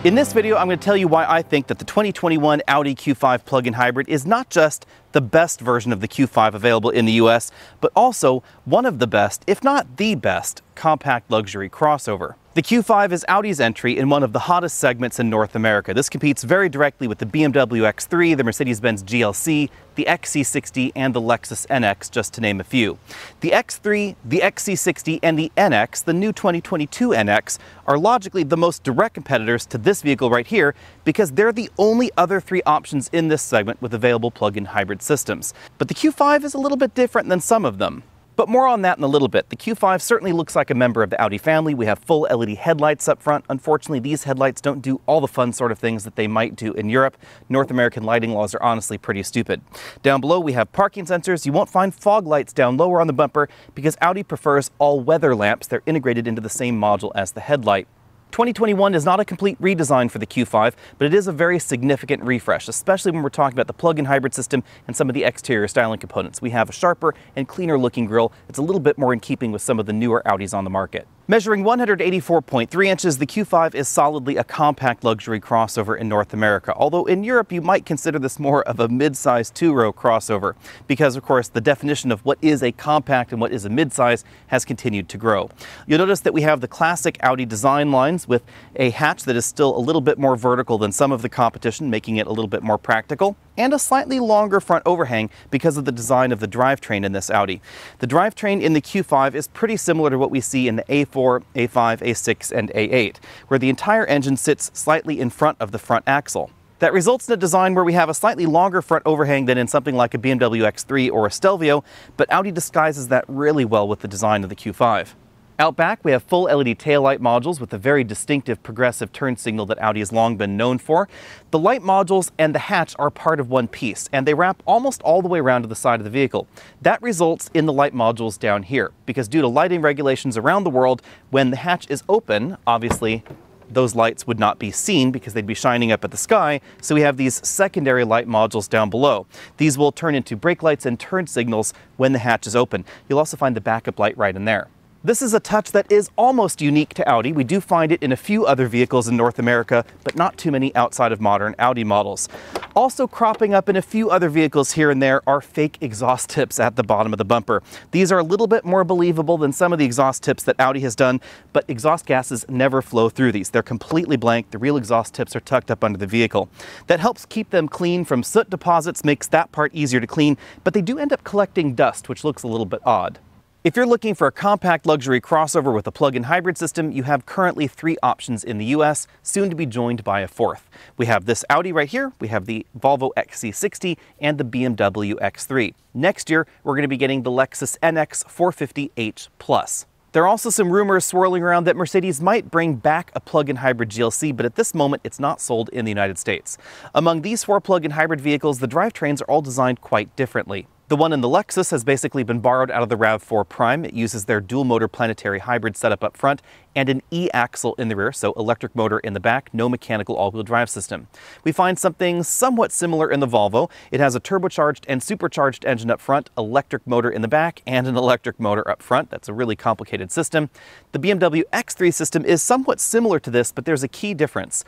In this video, I'm going to tell you why I think that the 2021 Audi Q5 plug-in hybrid is not just the best version of the Q5 available in the US, but also one of the best, if not the best, compact luxury crossover. The Q5 is Audi's entry in one of the hottest segments in North America. This competes very directly with the BMW X3, the Mercedes-Benz GLC, the XC60, and the Lexus NX, just to name a few. The X3, the XC60, and the NX, the new 2022 NX, are logically the most direct competitors to this vehicle right here because they're the only other three options in this segment with available plug-in hybrid systems. But the Q5 is a little bit different than some of them. But more on that in a little bit. The Q5 certainly looks like a member of the Audi family. We have full LED headlights up front. Unfortunately, these headlights don't do all the fun sort of things that they might do in Europe. North American lighting laws are honestly pretty stupid. Down below, we have parking sensors. You won't find fog lights down lower on the bumper because Audi prefers all-weather lamps. They're integrated into the same module as the headlight. 2021 is not a complete redesign for the Q5, but it is a very significant refresh, especially when we're talking about the plug-in hybrid system and some of the exterior styling components. We have a sharper and cleaner looking grille. It's a little bit more in keeping with some of the newer Audis on the market. Measuring 184.3 inches, the Q5 is solidly a compact luxury crossover in North America, although in Europe you might consider this more of a mid-size two-row crossover, because of course the definition of what is a compact and what is a mid-size has continued to grow. You'll notice that we have the classic Audi design lines with a hatch that is still a little bit more vertical than some of the competition, making it a little bit more practical, and a slightly longer front overhang because of the design of the drivetrain in this Audi. The drivetrain in the Q5 is pretty similar to what we see in the A4, A5, A6, and A8, where the entire engine sits slightly in front of the front axle. That results in a design where we have a slightly longer front overhang than in something like a BMW X3 or a Stelvio, but Audi disguises that really well with the design of the Q5. Out back, we have full LED taillight modules with a very distinctive progressive turn signal that Audi has long been known for. The light modules and the hatch are part of one piece, and they wrap almost all the way around to the side of the vehicle. That results in the light modules down here, because due to lighting regulations around the world, when the hatch is open, obviously those lights would not be seen because they'd be shining up at the sky, so we have these secondary light modules down below. These will turn into brake lights and turn signals when the hatch is open. You'll also find the backup light right in there. This is a touch that is almost unique to Audi. We do find it in a few other vehicles in North America, but not too many outside of modern Audi models. Also cropping up in a few other vehicles here and there are fake exhaust tips at the bottom of the bumper. These are a little bit more believable than some of the exhaust tips that Audi has done, but exhaust gases never flow through these. They're completely blank. The real exhaust tips are tucked up under the vehicle. That helps keep them clean from soot deposits, makes that part easier to clean, but they do end up collecting dust, which looks a little bit odd. If you're looking for a compact luxury crossover with a plug-in hybrid system, you have currently three options in the US, soon to be joined by a fourth. We have this Audi right here, we have the Volvo XC60, and the BMW X3. Next year, we're going to be getting the Lexus NX 450h Plus. There are also some rumors swirling around that Mercedes might bring back a plug-in hybrid GLC, but at this moment it's not sold in the United States. Among these four plug-in hybrid vehicles, the drivetrains are all designed quite differently. The one in the Lexus has basically been borrowed out of the RAV4 Prime. It uses their dual-motor planetary hybrid setup up front and an E-axle in the rear, so electric motor in the back, no mechanical all-wheel drive system. We find something somewhat similar in the Volvo. It has a turbocharged and supercharged engine up front, electric motor in the back, and an electric motor up front. That's a really complicated system. The BMW X3 system is somewhat similar to this, but there's a key difference.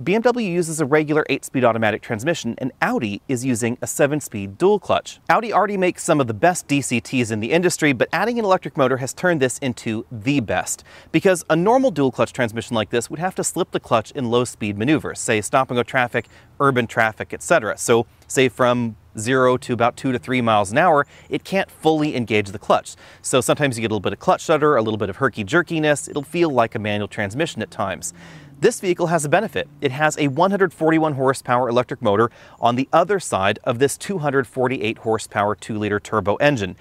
BMW uses a regular 8-speed automatic transmission, and Audi is using a 7-speed dual clutch. Audi already makes some of the best DCTs in the industry, but adding an electric motor has turned this into the best. Because a normal dual clutch transmission like this would have to slip the clutch in low-speed maneuvers, say stop-and-go traffic, urban traffic, etc. So, say from 0 to about 2 to 3 miles an hour, it can't fully engage the clutch. So sometimes you get a little bit of clutch stutter, a little bit of herky-jerkiness. It'll feel like a manual transmission at times. This vehicle has a benefit. It has a 141 horsepower electric motor on the other side of this 248 horsepower 2-liter turbo engine.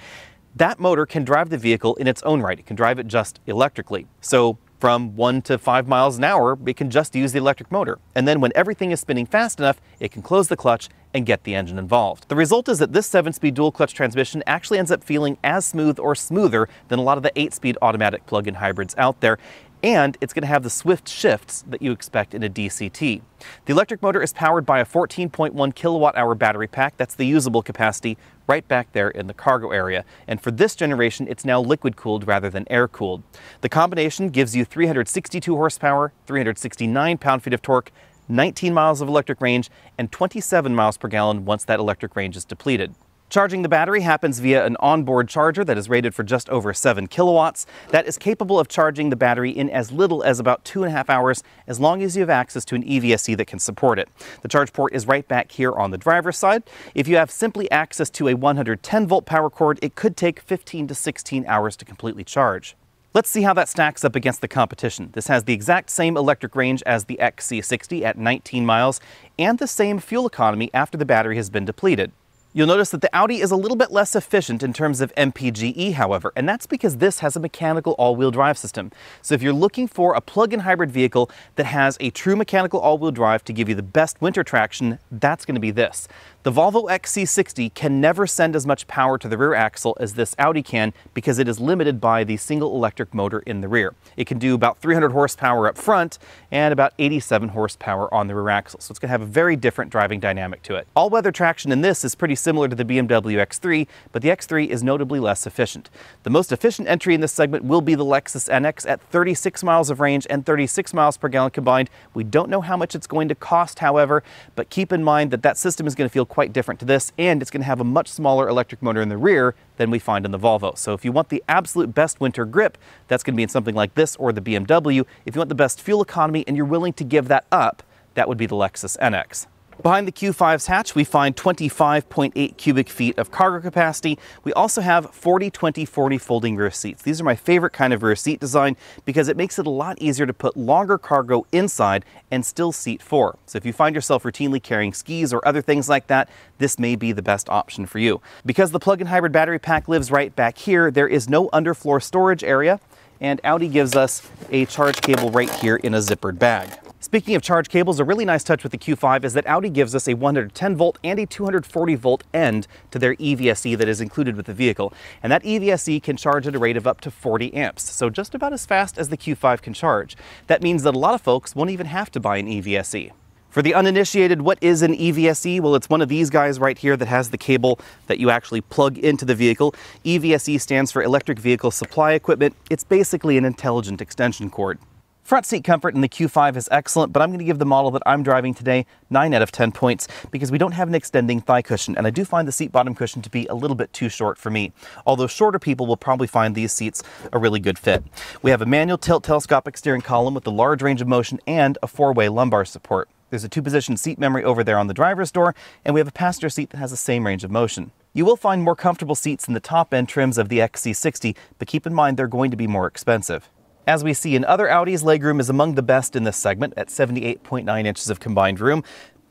That motor can drive the vehicle in its own right. It can drive it just electrically. So from 1 to 5 miles an hour, it can just use the electric motor. And then when everything is spinning fast enough, it can close the clutch and get the engine involved. The result is that this 7-speed dual clutch transmission actually ends up feeling as smooth or smoother than a lot of the 8-speed automatic plug-in hybrids out there. and it's going to have the swift shifts that you expect in a DCT. The electric motor is powered by a 14.1 kilowatt-hour battery pack. That's the usable capacity right back there in the cargo area. And for this generation, it's now liquid-cooled rather than air-cooled. The combination gives you 362 horsepower, 369 pound-feet of torque, 19 miles of electric range, and 27 miles per gallon once that electric range is depleted. Charging the battery happens via an onboard charger that is rated for just over 7 kilowatts. That is capable of charging the battery in as little as about 2.5 hours, as long as you have access to an EVSE that can support it. The charge port is right back here on the driver's side. If you have simply access to a 110-volt power cord, it could take 15 to 16 hours to completely charge. Let's see how that stacks up against the competition. This has the exact same electric range as the XC60 at 19 miles, and the same fuel economy after the battery has been depleted. You'll notice that the Audi is a little bit less efficient in terms of MPGe, however, and that's because this has a mechanical all-wheel drive system. So if you're looking for a plug-in hybrid vehicle that has a true mechanical all-wheel drive to give you the best winter traction, that's going to be this. The Volvo XC60 can never send as much power to the rear axle as this Audi can because it is limited by the single electric motor in the rear. It can do about 300 horsepower up front and about 87 horsepower on the rear axle, so it's going to have a very different driving dynamic to it. All-weather traction in this is pretty similar to the BMW X3, but the X3 is notably less efficient. The most efficient entry in this segment will be the Lexus NX at 36 miles of range and 36 miles per gallon combined. We don't know how much it's going to cost, however, but keep in mind that that system is going to feel quite different to this, and it's going to have a much smaller electric motor in the rear than we find in the Volvo. So if you want the absolute best winter grip, that's going to be in something like this or the BMW. If you want the best fuel economy and you're willing to give that up, that would be the Lexus NX. Behind the Q5's hatch, we find 25.8 cubic feet of cargo capacity. We also have 40-20-40 folding rear seats. These are my favorite kind of rear seat design because it makes it a lot easier to put longer cargo inside and still seat 4. So if you find yourself routinely carrying skis or other things like that, this may be the best option for you. Because the plug-in hybrid battery pack lives right back here, there is no underfloor storage area, and Audi gives us a charge cable right here in a zippered bag. Speaking of charge cables, a really nice touch with the Q5 is that Audi gives us a 110 volt and a 240 volt end to their EVSE that is included with the vehicle. And that EVSE can charge at a rate of up to 40 amps, so just about as fast as the Q5 can charge. That means that a lot of folks won't even have to buy an EVSE. For the uninitiated, what is an EVSE? Well, it's one of these guys right here that has the cable that you actually plug into the vehicle. EVSE stands for Electric Vehicle Supply Equipment. It's basically an intelligent extension cord. Front seat comfort in the Q5 is excellent, but I'm going to give the model that I'm driving today 9 out of 10 points because we don't have an extending thigh cushion, and I do find the seat bottom cushion to be a little bit too short for me, although shorter people will probably find these seats a really good fit. We have a manual tilt telescopic steering column with a large range of motion and a 4-way lumbar support. There's a 2-position seat memory over there on the driver's door, and we have a passenger seat that has the same range of motion. You will find more comfortable seats in the top-end trims of the XC60, but keep in mind they're going to be more expensive. As we see in other Audis, legroom is among the best in this segment at 78.9 inches of combined room.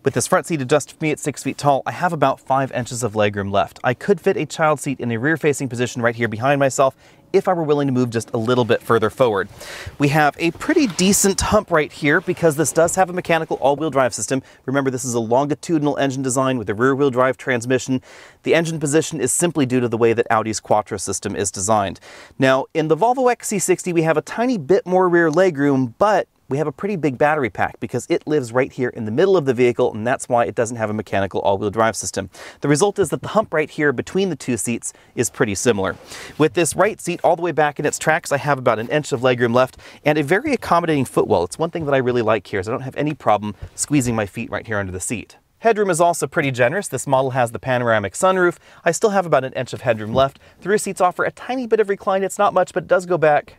With this front seat adjusted for me at 6 feet tall, I have about 5 inches of legroom left. I could fit a child seat in a rear-facing position right here behind myself if I were willing to move just a little bit further forward. We have a pretty decent hump right here because this does have a mechanical all-wheel drive system. Remember, this is a longitudinal engine design with a rear-wheel drive transmission. The engine position is simply due to the way that Audi's Quattro system is designed. Now, in the Volvo XC60, we have a tiny bit more rear legroom, but we have a pretty big battery pack because it lives right here in the middle of the vehicle, and that's why it doesn't have a mechanical all-wheel drive system. The result is that the hump right here between the two seats is pretty similar. With this right seat all the way back in its tracks, I have about 1 inch of legroom left and a very accommodating footwell. It's one thing that I really like here, is I don't have any problem squeezing my feet right here under the seat. Headroom is also pretty generous. This model has the panoramic sunroof. I still have about 1 inch of headroom left. The rear seats offer a tiny bit of recline. It's not much, but it does go back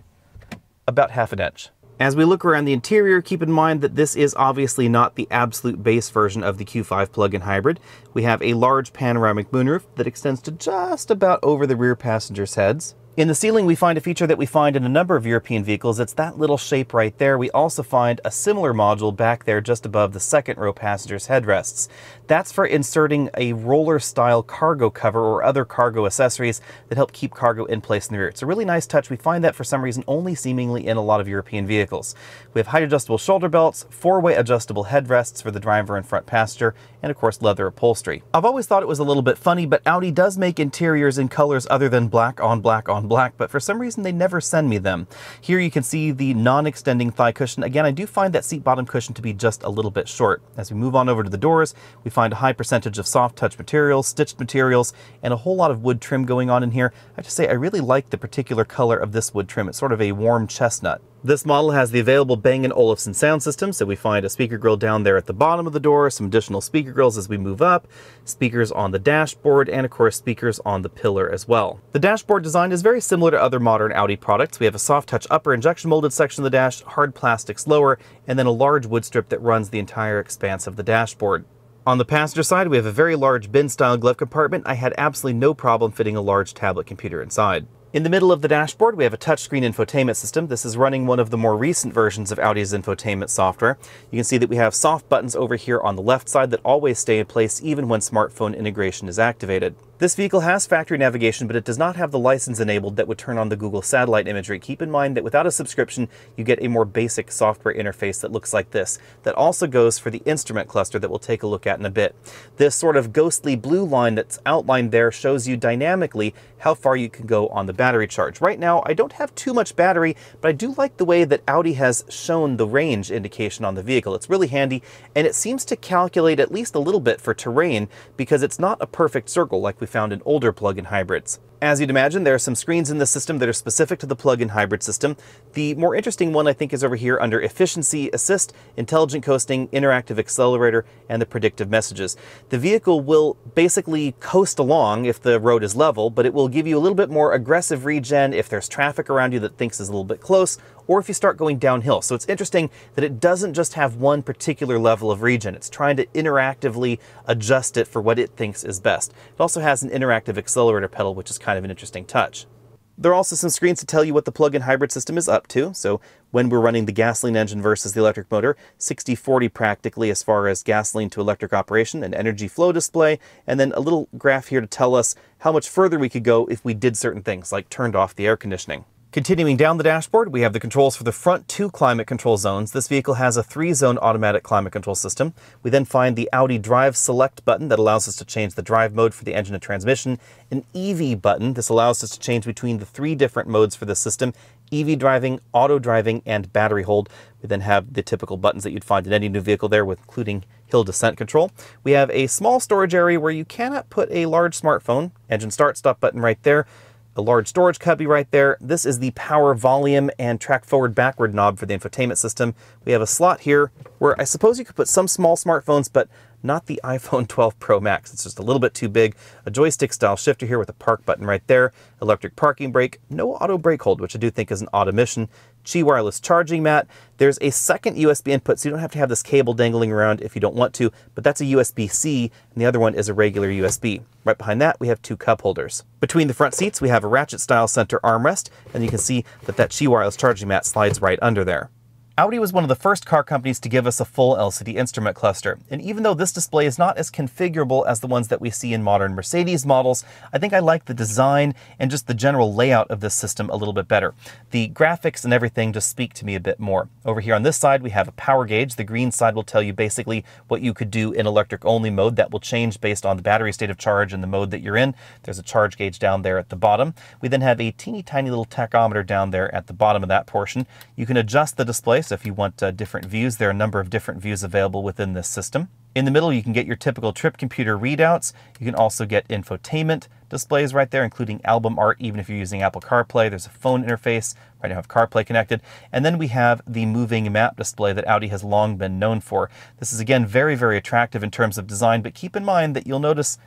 about 1/2 inch. As we look around the interior, keep in mind that this is obviously not the absolute base version of the Q5 plug-in hybrid. We have a large panoramic moonroof that extends to just about over the rear passengers' heads. In the ceiling, we find a feature that we find in a number of European vehicles. It's that little shape right there. We also find a similar module back there just above the second row passengers' headrests. That's for inserting a roller-style cargo cover or other cargo accessories that help keep cargo in place in the rear. It's a really nice touch. We find that for some reason only seemingly in a lot of European vehicles. We have height-adjustable shoulder belts, four-way adjustable headrests for the driver and front passenger, and of course leather upholstery. I've always thought it was a little bit funny, but Audi does make interiors in colors other than black on black on black, but for some reason they never send me them. Here you can see the non-extending thigh cushion. Again, I do find that seat bottom cushion to be just a little bit short. As we move on over to the doors, we find a high percentage of soft touch materials, stitched materials, and a whole lot of wood trim going on in here. I have to say, I really like the particular color of this wood trim. It's sort of a warm chestnut. This model has the available Bang & Olufsen sound system, so we find a speaker grill down there at the bottom of the door, some additional speaker grills as we move up, speakers on the dashboard, and of course speakers on the pillar as well. The dashboard design is very similar to other modern Audi products. We have a soft touch upper injection molded section of the dash, hard plastics lower, and then a large wood strip that runs the entire expanse of the dashboard. On the passenger side, we have a very large bin-style glove compartment. I had absolutely no problem fitting a large tablet computer inside. In the middle of the dashboard, we have a touchscreen infotainment system. This is running one of the more recent versions of Audi's infotainment software. You can see that we have soft buttons over here on the left side that always stay in place even when smartphone integration is activated. This vehicle has factory navigation, but it does not have the license enabled that would turn on the Google satellite imagery. Keep in mind that without a subscription, you get a more basic software interface that looks like this. That also goes for the instrument cluster that we'll take a look at in a bit. This sort of ghostly blue line that's outlined there shows you dynamically how far you can go on the battery charge. Right now, I don't have too much battery, but I do like the way that Audi has shown the range indication on the vehicle. It's really handy, and it seems to calculate at least a little bit for terrain because it's not a perfect circle like we found in older plug-in hybrids. As you'd imagine, there are some screens in the system that are specific to the plug-in hybrid system. The more interesting one, I think, is over here under Efficiency Assist, Intelligent Coasting, Interactive Accelerator, and the Predictive Messages. The vehicle will basically coast along if the road is level, but it will give you a little bit more aggressive regen if there's traffic around you that thinks is a little bit close, or if you start going downhill. So it's interesting that it doesn't just have one particular level of regen. It's trying to interactively adjust it for what it thinks is best. It also has an interactive accelerator pedal, which is kind of an interesting touch. There are also some screens to tell you what the plug-in hybrid system is up to. So when we're running the gasoline engine versus the electric motor, 60-40 practically as far as gasoline to electric operation, an energy flow display, and then a little graph here to tell us how much further we could go if we did certain things, like turned off the air conditioning. Continuing down the dashboard, we have the controls for the front two climate control zones. This vehicle has a 3-zone automatic climate control system. We then find the Audi Drive Select button that allows us to change the drive mode for the engine and transmission. An EV button. This allows us to change between the 3 different modes for the system: EV driving, auto driving, and battery hold. We then have the typical buttons that you'd find in any new vehicle there, with including hill descent control. We have a small storage area where you cannot put a large smartphone. Engine start stop button right there. A large storage cubby right there. This is the power, volume, and track forward backward knob for the infotainment system. We have a slot here where I suppose you could put some small smartphones, but not the iPhone 12 Pro Max. It's just a little bit too big. A joystick style shifter here with a park button right there. Electric parking brake. No auto brake hold, which I do think is an odd omission. Qi wireless charging mat. There's a second USB input, so you don't have to have this cable dangling around if you don't want to, but that's a USB-C, and the other one is a regular USB. Right behind that, we have 2 cup holders. Between the front seats, we have a ratchet-style center armrest, and you can see that that Qi wireless charging mat slides right under there. Audi was one of the first car companies to give us a full LCD instrument cluster, and even though this display is not as configurable as the ones that we see in modern Mercedes models, I think I like the design and just the general layout of this system a little bit better. The graphics and everything just speak to me a bit more. Over here on this side, we have a power gauge. The green side will tell you basically what you could do in electric-only mode. That will change based on the battery state of charge and the mode that you're in. There's a charge gauge down there at the bottom. We then have a teeny tiny little tachometer down there at the bottom of that portion. You can adjust the display. So if you want different views, there are a number of different views available within this system. In the middle, you can get your typical trip computer readouts. You can also get infotainment displays right there, including album art, even if you're using Apple CarPlay. There's a phone interface. Right now I have CarPlay connected. And then we have the moving map display that Audi has long been known for. This is, again, very, very attractive in terms of design, but keep in mind that you'll notice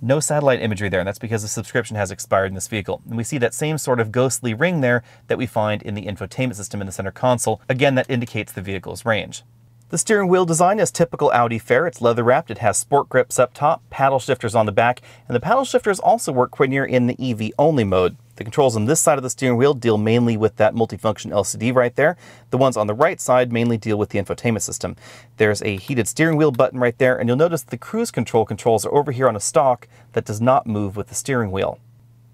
no satellite imagery there, and that's because the subscription has expired in this vehicle. And we see that same sort of ghostly ring there that we find in the infotainment system in the center console. Again, that indicates the vehicle's range. The steering wheel design is typical Audi fare. It's leather wrapped, it has sport grips up top, paddle shifters on the back, and the paddle shifters also work when you're in the EV only mode. The controls on this side of the steering wheel deal mainly with that multifunction LCD right there. The ones on the right side mainly deal with the infotainment system. There's a heated steering wheel button right there, and you'll notice the cruise control controls are over here on a stalk that does not move with the steering wheel.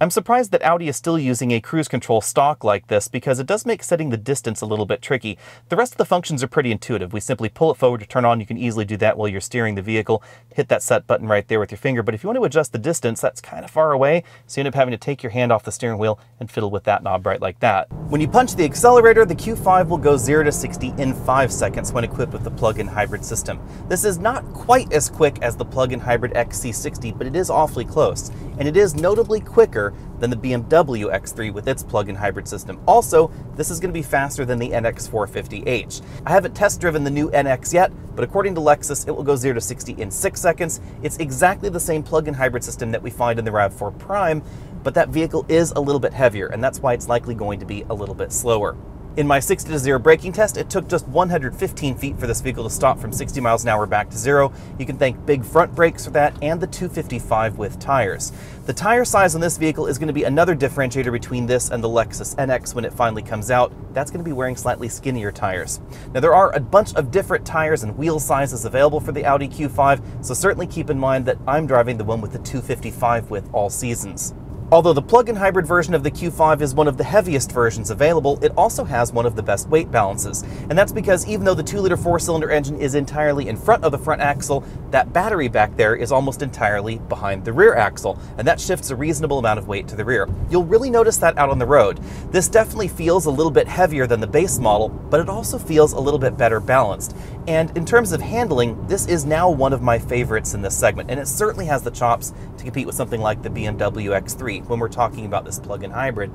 I'm surprised that Audi is still using a cruise control stalk like this because it does make setting the distance a little bit tricky. The rest of the functions are pretty intuitive. We simply pull it forward to turn on. You can easily do that while you're steering the vehicle. Hit that set button right there with your finger. But if you want to adjust the distance, that's kind of far away, so you end up having to take your hand off the steering wheel and fiddle with that knob right like that. When you punch the accelerator, the Q5 will go 0 to 60 in 5 seconds when equipped with the plug-in hybrid system. This is not quite as quick as the plug-in hybrid XC60, but it is awfully close. And it is notably quicker than the BMW X3 with its plug-in hybrid system. Also, this is going to be faster than the NX450H. I haven't test driven the new NX yet, but according to Lexus, it will go 0 to 60 in 6 seconds. It's exactly the same plug-in hybrid system that we find in the RAV4 Prime, but that vehicle is a little bit heavier, and that's why it's likely going to be a little bit slower. In my 60 to 0 braking test, it took just 115 feet for this vehicle to stop from 60 miles an hour back to 0. You can thank big front brakes for that and the 255 width tires. The tire size on this vehicle is going to be another differentiator between this and the Lexus NX when it finally comes out. That's going to be wearing slightly skinnier tires. Now, there are a bunch of different tires and wheel sizes available for the Audi Q5, so certainly keep in mind that I'm driving the one with the 255 width all seasons. Although the plug-in hybrid version of the Q5 is one of the heaviest versions available, it also has one of the best weight balances. And that's because even though the 2-liter 4-cylinder engine is entirely in front of the front axle, that battery back there is almost entirely behind the rear axle, and that shifts a reasonable amount of weight to the rear. You'll really notice that out on the road. This definitely feels a little bit heavier than the base model, but it also feels a little bit better balanced. And in terms of handling, this is now one of my favorites in this segment, and it certainly has the chops to compete with something like the BMW X3 when we're talking about this plug-in hybrid.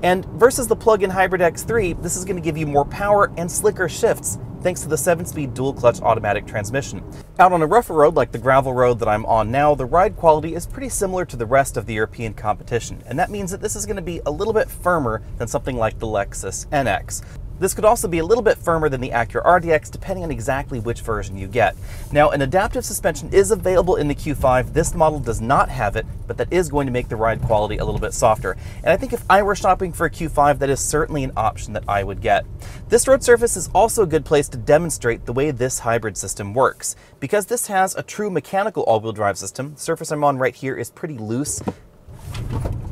And versus the plug-in hybrid X3, this is going to give you more power and slicker shifts thanks to the 7-speed dual-clutch automatic transmission. Out on a rougher road like the gravel road that I'm on now, the ride quality is pretty similar to the rest of the European competition, and that means that this is going to be a little bit firmer than something like the Lexus NX. This could also be a little bit firmer than the Acura RDX, depending on exactly which version you get. Now, an adaptive suspension is available in the Q5. This model does not have it, but that is going to make the ride quality a little bit softer. And I think if I were shopping for a Q5, that is certainly an option that I would get. This road surface is also a good place to demonstrate the way this hybrid system works. Because this has a true mechanical all-wheel drive system, the surface I'm on right here is pretty loose.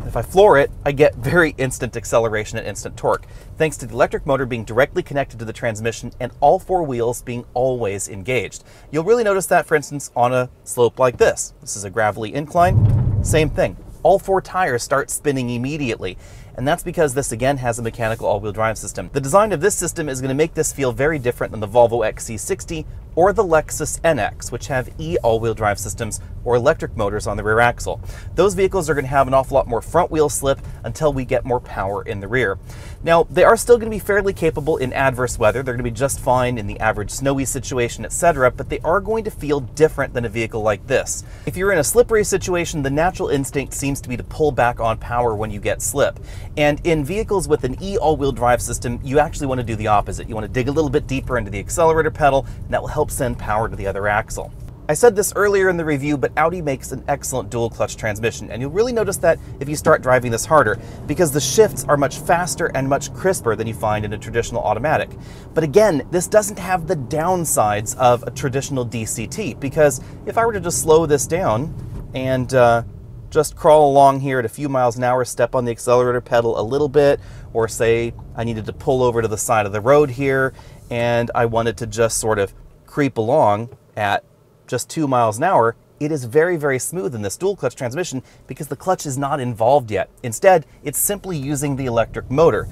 If I floor it, I get very instant acceleration and instant torque, thanks to the electric motor being directly connected to the transmission and all 4 wheels being always engaged. You'll really notice that, for instance, on a slope like this. This is a gravelly incline, same thing. All 4 tires start spinning immediately. And that's because this again has a mechanical all-wheel drive system. The design of this system is going to make this feel very different than the Volvo XC60 or the Lexus NX, which have all-wheel drive systems or electric motors on the rear axle. Those vehicles are going to have an awful lot more front wheel slip until we get more power in the rear. Now, they are still going to be fairly capable in adverse weather. They're going to be just fine in the average snowy situation, etc., but they are going to feel different than a vehicle like this. If you're in a slippery situation, the natural instinct seems to be to pull back on power when you get slip. And in vehicles with an all-wheel drive system, you actually want to do the opposite. You want to dig a little bit deeper into the accelerator pedal, and that will help send power to the other axle. I said this earlier in the review, but Audi makes an excellent dual-clutch transmission, and you'll really notice that if you start driving this harder, because the shifts are much faster and much crisper than you find in a traditional automatic. But again, this doesn't have the downsides of a traditional DCT, because if I were to just slow this down and just crawl along here at a few miles an hour, step on the accelerator pedal a little bit, or say I needed to pull over to the side of the road here, and I wanted to just sort of creep along at just 2 miles an hour, it is very, very smooth in this dual clutch transmission because the clutch is not involved yet. Instead, it's simply using the electric motor.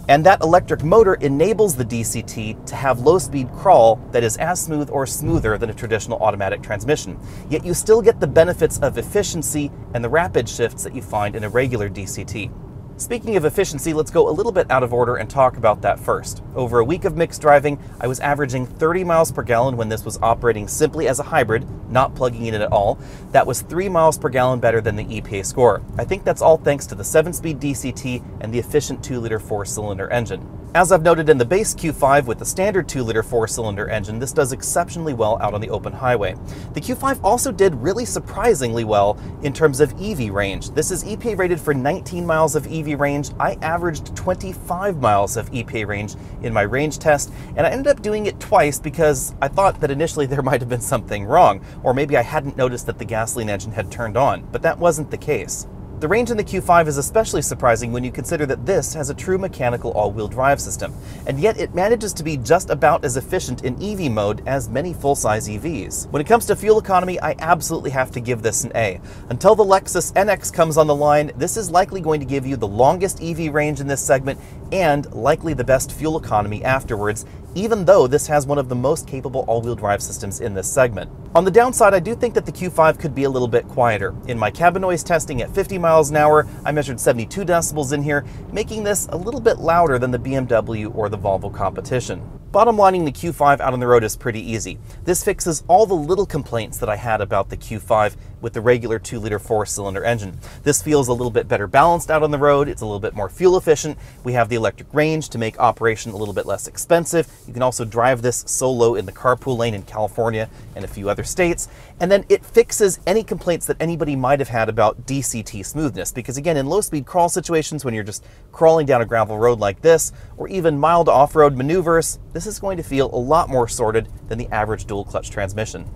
And that electric motor enables the DCT to have low-speed crawl that is as smooth or smoother than a traditional automatic transmission. Yet you still get the benefits of efficiency and the rapid shifts that you find in a regular DCT. Speaking of efficiency, let's go a little bit out of order and talk about that first. Over a week of mixed driving, I was averaging 30 miles per gallon when this was operating simply as a hybrid, not plugging in at all. That was 3 miles per gallon better than the EPA score. I think that's all thanks to the 7-speed DCT and the efficient 2-liter 4-cylinder engine. As I've noted in the base Q5 with the standard 2-liter 4-cylinder engine, this does exceptionally well out on the open highway. The Q5 also did really surprisingly well in terms of EV range. This is EPA rated for 19 miles of EV range. I averaged 25 miles of EPA range in my range test, and I ended up doing it twice because I thought that initially there might have been something wrong, or maybe I hadn't noticed that the gasoline engine had turned on, but that wasn't the case. The range in the Q5 is especially surprising when you consider that this has a true mechanical all-wheel drive system, and yet it manages to be just about as efficient in EV mode as many full-size EVs. When it comes to fuel economy, I absolutely have to give this an A. Until the Lexus NX comes on the line, this is likely going to give you the longest EV range in this segment and likely the best fuel economy afterwards, even though this has one of the most capable all-wheel drive systems in this segment. On the downside, I do think that the Q5 could be a little bit quieter. In my cabin noise testing at 50 miles an hour, I measured 72 decibels in here, making this a little bit louder than the BMW or the Volvo competition. Bottom lining the Q5 out on the road is pretty easy. This fixes all the little complaints that I had about the Q5 with the regular 2-liter 4-cylinder engine. This feels a little bit better balanced out on the road, it's a little bit more fuel efficient, we have the electric range to make operation a little bit less expensive. You can also drive this solo in the carpool lane in California and a few other states, and then it fixes any complaints that anybody might have had about DCT smoothness, because again, in low-speed crawl situations when you're just crawling down a gravel road like this, or even mild off-road maneuvers, this is going to feel a lot more sorted than the average dual-clutch transmission.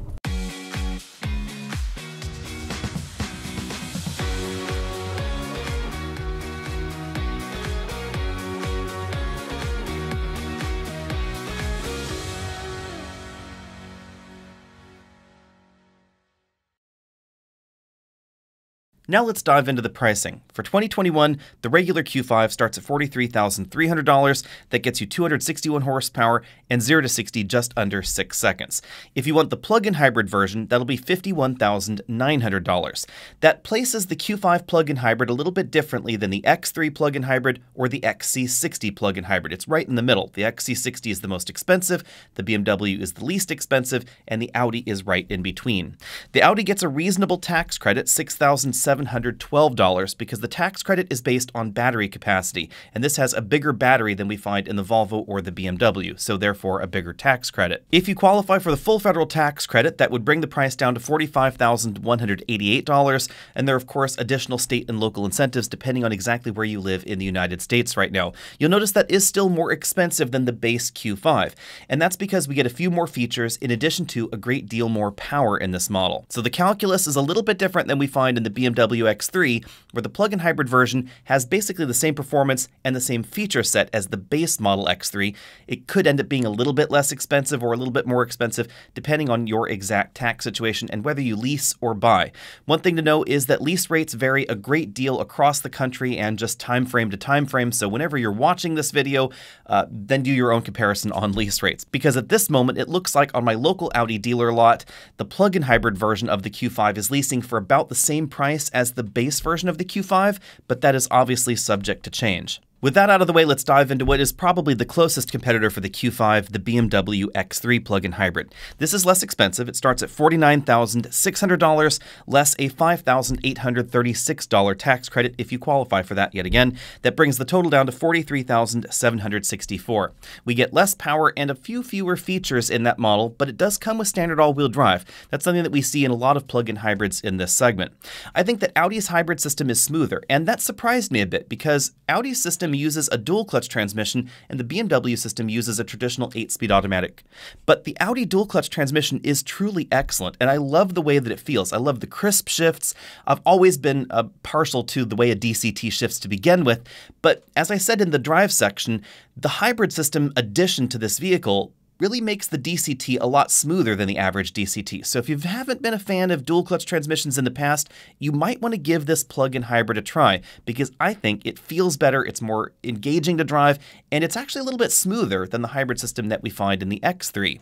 Now let's dive into the pricing. For 2021, the regular Q5 starts at $43,300. That gets you 261 horsepower and 0 to 60 just under 6 seconds. If you want the plug-in hybrid version, that'll be $51,900. That places the Q5 plug-in hybrid a little bit differently than the X3 plug-in hybrid or the XC60 plug-in hybrid. It's right in the middle. The XC60 is the most expensive, the BMW is the least expensive, and the Audi is right in between. The Audi gets a reasonable tax credit, $6,712, because the tax credit is based on battery capacity, and this has a bigger battery than we find in the Volvo or the BMW, so therefore a bigger tax credit. If you qualify for the full federal tax credit, that would bring the price down to $45,188, and there are of course additional state and local incentives depending on exactly where you live in the United States right now. You'll notice that is still more expensive than the base Q5, and that's because we get a few more features in addition to a great deal more power in this model. So the calculus is a little bit different than we find in the BMW X3, where the plug-in hybrid version has basically the same performance and the same feature set as the base model X3. It could end up being a little bit less expensive or a little bit more expensive depending on your exact tax situation and whether you lease or buy. One thing to know is that lease rates vary a great deal across the country and just time frame to time frame, so whenever you're watching this video, then do your own comparison on lease rates. Because at this moment, it looks like on my local Audi dealer lot, the plug-in hybrid version of the Q5 is leasing for about the same price as the base version of the Q5, but that is obviously subject to change. With that out of the way, let's dive into what is probably the closest competitor for the Q5, the BMW X3 plug-in hybrid. This is less expensive. It starts at $49,600, less a $5,836 tax credit if you qualify for that yet again. That brings the total down to $43,764. We get less power and a few fewer features in that model, but it does come with standard all-wheel drive. That's something that we see in a lot of plug-in hybrids in this segment. I think that Audi's hybrid system is smoother, and that surprised me a bit because Audi's system uses a dual clutch transmission and the BMW system uses a traditional 8-speed automatic. But the Audi dual clutch transmission is truly excellent, and I love the way that it feels. I love the crisp shifts. I've always been partial to the way a DCT shifts to begin with, but as I said in the drive section, the hybrid system addition to this vehicle really makes the DCT a lot smoother than the average DCT. So if you haven't been a fan of dual clutch transmissions in the past, you might want to give this plug-in hybrid a try because I think it feels better, it's more engaging to drive, and it's actually a little bit smoother than the hybrid system that we find in the X3.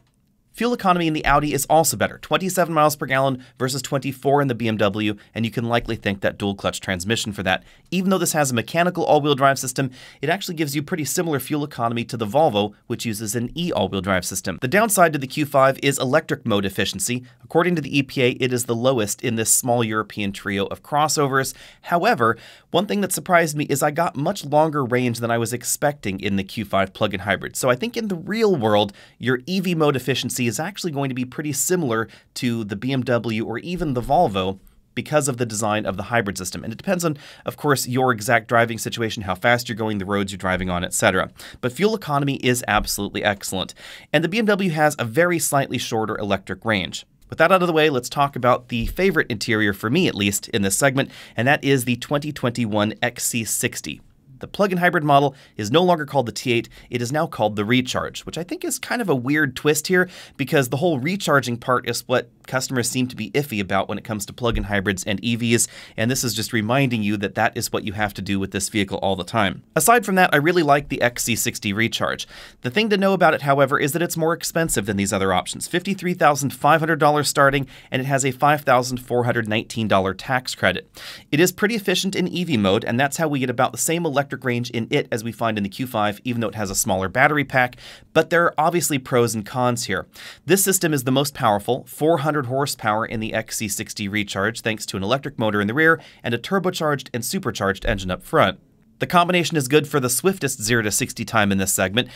Fuel economy in the Audi is also better, 27 miles per gallon versus 24 in the BMW, and you can likely thank that dual clutch transmission for that. Even though this has a mechanical all-wheel drive system, it actually gives you pretty similar fuel economy to the Volvo, which uses an e-all-wheel drive system. The downside to the Q5 is electric mode efficiency. According to the EPA, it is the lowest in this small European trio of crossovers. However, one thing that surprised me is I got much longer range than I was expecting in the Q5 plug-in hybrid. So I think in the real world, your EV mode efficiency is actually going to be pretty similar to the BMW or even the Volvo because of the design of the hybrid system. And it depends on, of course, your exact driving situation, how fast you're going, the roads you're driving on, etc. But fuel economy is absolutely excellent. And the BMW has a very slightly shorter electric range. With that out of the way, let's talk about the favorite interior, for me at least, in this segment, and that is the 2021 XC60. The plug-in hybrid model is no longer called the T8, it is now called the Recharge, which I think is kind of a weird twist here because the whole recharging part is what customers seem to be iffy about when it comes to plug-in hybrids and EVs, and this is just reminding you that that is what you have to do with this vehicle all the time. Aside from that, I really like the XC60 Recharge. The thing to know about it, however, is that it's more expensive than these other options, $53,500 starting, and it has a $5,419 tax credit. It is pretty efficient in EV mode, and that's how we get about the same electric range in it as we find in the Q5, even though it has a smaller battery pack, but there are obviously pros and cons here. This system is the most powerful, 400 horsepower in the XC60 Recharge, thanks to an electric motor in the rear and a turbocharged and supercharged engine up front. The combination is good for the swiftest 0 to 60 time in this segment,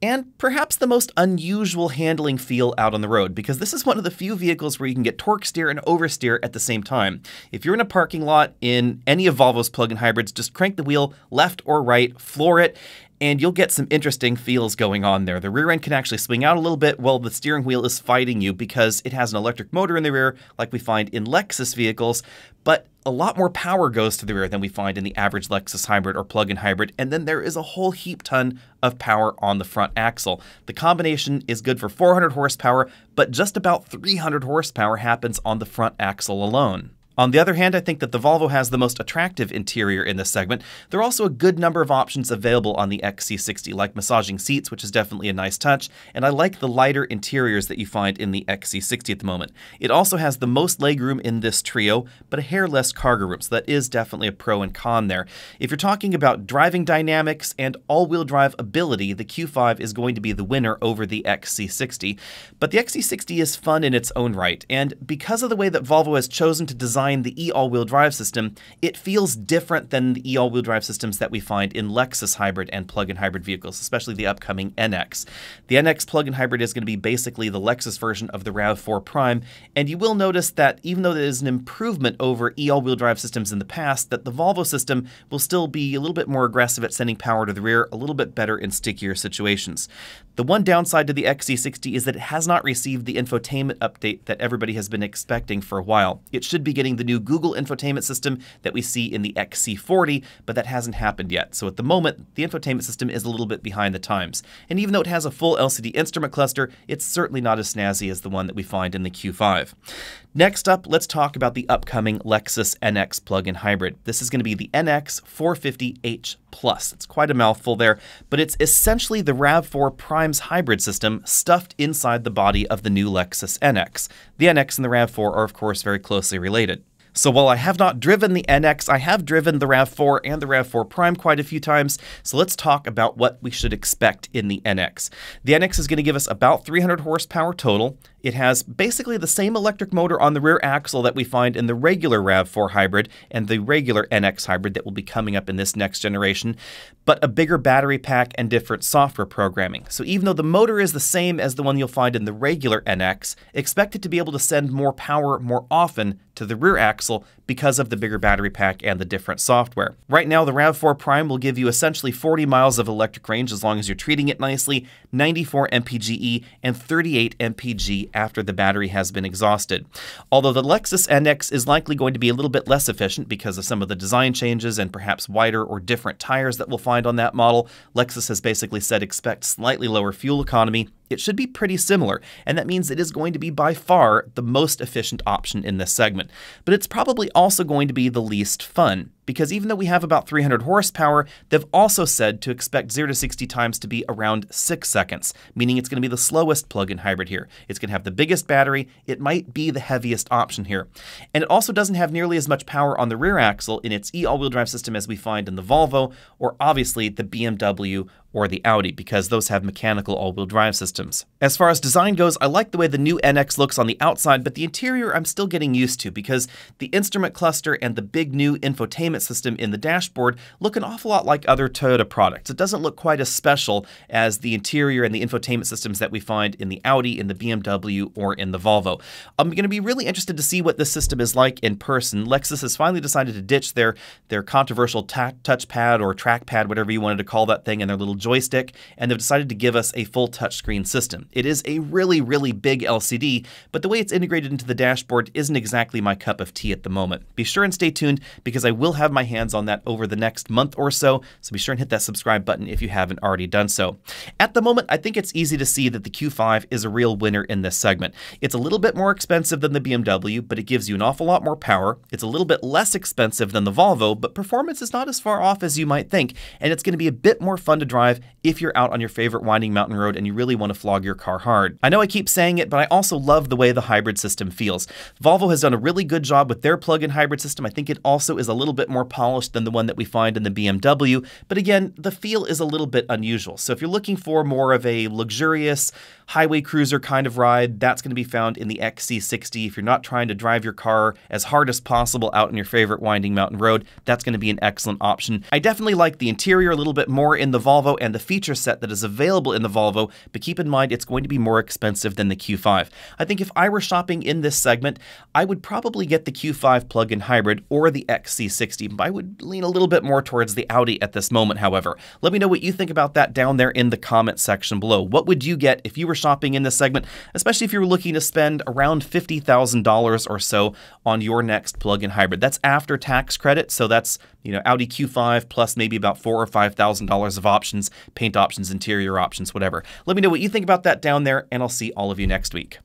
and perhaps the most unusual handling feel out on the road, because this is one of the few vehicles where you can get torque steer and oversteer at the same time. If you're in a parking lot in any of Volvo's plug-in hybrids, just crank the wheel left or right, floor it, and you'll get some interesting feels going on there. The rear end can actually swing out a little bit while the steering wheel is fighting you because it has an electric motor in the rear like we find in Lexus vehicles, but a lot more power goes to the rear than we find in the average Lexus hybrid or plug-in hybrid, and then there is a whole heap ton of power on the front axle. The combination is good for 400 horsepower, but just about 300 horsepower happens on the front axle alone. On the other hand, I think that the Volvo has the most attractive interior in this segment. There are also a good number of options available on the XC60, like massaging seats, which is definitely a nice touch, and I like the lighter interiors that you find in the XC60 at the moment. It also has the most legroom in this trio, but a hair less cargo room, so that is definitely a pro and con there. If you're talking about driving dynamics and all-wheel drive ability, the Q5 is going to be the winner over the XC60, but the XC60 is fun in its own right, and because of the way that Volvo has chosen to design the e-all-wheel drive system, it feels different than the e-all-wheel drive systems that we find in Lexus hybrid and plug-in hybrid vehicles, especially the upcoming NX. The NX plug-in hybrid is going to be basically the Lexus version of the RAV4 Prime, and you will notice that even though it is an improvement over e-all-wheel drive systems in the past, that the Volvo system will still be a little bit more aggressive at sending power to the rear, a little bit better in stickier situations. The one downside to the XC60 is that it has not received the infotainment update that everybody has been expecting for a while. It should be getting the new Google infotainment system that we see in the XC40, but that hasn't happened yet. So at the moment, the infotainment system is a little bit behind the times. And even though it has a full LCD instrument cluster, it's certainly not as snazzy as the one that we find in the Q5. Next up, let's talk about the upcoming Lexus NX plug-in hybrid. This is going to be the NX 450h Plus. It's quite a mouthful there, but it's essentially the RAV4 Prime's hybrid system stuffed inside the body of the new Lexus NX. The NX and the RAV4 are, of course, very closely related. So while I have not driven the NX, I have driven the RAV4 and the RAV4 Prime quite a few times, so let's talk about what we should expect in the NX. The NX is going to give us about 300 horsepower total. It has basically the same electric motor on the rear axle that we find in the regular RAV4 hybrid and the regular NX hybrid that will be coming up in this next generation, but a bigger battery pack and different software programming. So even though the motor is the same as the one you'll find in the regular NX, expect it to be able to send more power more often to the rear axle because of the bigger battery pack and the different software. Right now, the RAV4 Prime will give you essentially 40 miles of electric range as long as you're treating it nicely, 94 mpge, and 38 mpg after the battery has been exhausted. Although the Lexus NX is likely going to be a little bit less efficient because of some of the design changes and perhaps wider or different tires that we'll find on that model, Lexus has basically said expect slightly lower fuel economy it should be pretty similar, and that means it is going to be by far the most efficient option in this segment. But it's probably also going to be the least fun, because even though we have about 300 horsepower, they've also said to expect 0 to 60 times to be around 6 seconds, meaning it's going to be the slowest plug-in hybrid here. It's going to have the biggest battery. It might be the heaviest option here. And it also doesn't have nearly as much power on the rear axle in its e-all-wheel drive system as we find in the Volvo, or obviously the BMW or the Audi, because those have mechanical all-wheel drive systems. As far as design goes, I like the way the new NX looks on the outside, but the interior I'm still getting used to, because the instrument cluster and the big new infotainment system in the dashboard look an awful lot like other Toyota products. It doesn't look quite as special as the interior and the infotainment systems that we find in the Audi, in the BMW, or in the Volvo. I'm going to be really interested to see what this system is like in person. Lexus has finally decided to ditch their controversial touchpad or trackpad, whatever you wanted to call that thing, and their little joystick, and they've decided to give us a full touchscreen system. It is a really, really big LCD, but the way it's integrated into the dashboard isn't exactly my cup of tea at the moment. Be sure and stay tuned, because I will have my hands on that over the next month or so be sure and hit that subscribe button if you haven't already done so. At the moment, I think it's easy to see that the Q5 is a real winner in this segment. It's a little bit more expensive than the BMW, but it gives you an awful lot more power. It's a little bit less expensive than the Volvo, but performance is not as far off as you might think, and it's going to be a bit more fun to drive if you're out on your favorite winding mountain road and you really want to flog your car hard. I know I keep saying it, but I also love the way the hybrid system feels. Volvo has done a really good job with their plug-in hybrid system. I think it also is a little bit more polished than the one that we find in the BMW, but again, the feel is a little bit unusual. So if you're looking for more of a luxurious highway cruiser kind of ride, that's going to be found in the XC60. If you're not trying to drive your car as hard as possible out on your favorite winding mountain road, that's going to be an excellent option. I definitely like the interior a little bit more in the Volvo and the feature set that is available in the Volvo, but keep in mind it's going to be more expensive than the Q5. I think if I were shopping in this segment, I would probably get the Q5 plug-in hybrid or the XC60. I would lean a little bit more towards the Audi at this moment, however. Let me know what you think about that down there in the comment section below. What would you get if you were shopping in this segment, especially if you were looking to spend around $50,000 or so on your next plug-in hybrid? That's after tax credit, so that's, Audi Q5 plus maybe about $4,000 or $5,000 of options, paint options, interior options, whatever. Let me know what you think about that down there, and I'll see all of you next week.